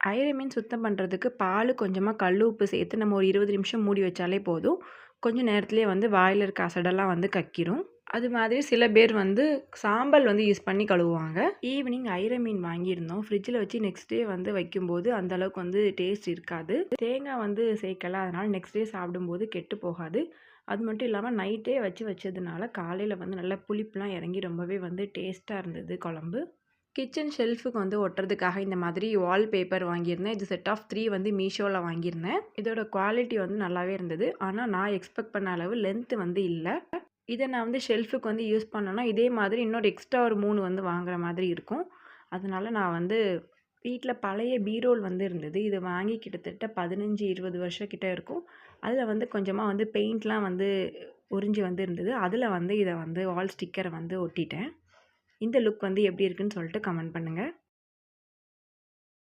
அயிர மீன் சுத்தம் பண்ணுறதுக்கு பால் கொஞ்சமாக கல் உப்பு சேர்த்து நம்ம ஒரு 20 நிமிஷம் மூடி வச்சாலே போதும். கொஞ்சம் நேரத்திலேயே வந்து வாயில் இருக்க அசடெல்லாம் வந்து கக்கிரும். அது மாதிரி சில பேர் வந்து சாம்பல் வந்து யூஸ் பண்ணி கழுவுவாங்க. ஈவினிங் அயிர மீன் வாங்கியிருந்தோம். ஃப்ரிட்ஜில் வச்சு நெக்ஸ்ட் டே வந்து வைக்கும்போது அந்த அளவுக்கு வந்து டேஸ்ட் இருக்காது. தேங்காய் வந்து சேர்க்கல, அதனால் நெக்ஸ்ட் டே சாப்பிடும்போது கெட்டு போகாது. அது மட்டும் இல்லாமல் நைட்டே வச்சதுனால காலையில் வந்து நல்லா புளிப்புலாம் இறங்கி ரொம்பவே வந்து டேஸ்ட்டாக இருந்தது குழம்பு. கிச்சன் ஷெல்ஃபுக்கு வந்து ஒட்டுறதுக்காக இந்த மாதிரி வால் பேப்பர் வாங்கியிருந்தேன். இது செட் ஆஃப் 3 வந்து மீஷோவில் வாங்கியிருந்தேன். இதோட குவாலிட்டி வந்து நல்லாவே இருந்தது. ஆனால் நான் எக்ஸ்பெக்ட் பண்ண அளவு லென்த் வந்து இல்லை. இதை நான் வந்து ஷெல்ஃபுக்கு வந்து யூஸ் பண்ணேன்னா இதே மாதிரி இன்னொரு எக்ஸ்ட்ரா ஒரு 3 வந்து வாங்குற மாதிரி இருக்கும். அதனால நான் வந்து வீட்டில் பழைய பீரோல் வந்து இருந்தது. இது வாங்கி கிட்டத்தட்ட 15, 20 வருஷம் கிட்ட இருக்கும். அதில் வந்து கொஞ்சமாக வந்து பெயிண்ட்லாம் வந்து உறிஞ்சி வந்து இருந்தது. அதில் வந்து இதை வந்து வால் ஸ்டிக்கரை வந்து ஒட்டிட்டேன். இந்த லுக் வந்து எப்படி இருக்குன்னு சொல்லிட்டு கமெண்ட் பண்ணுங்கள்.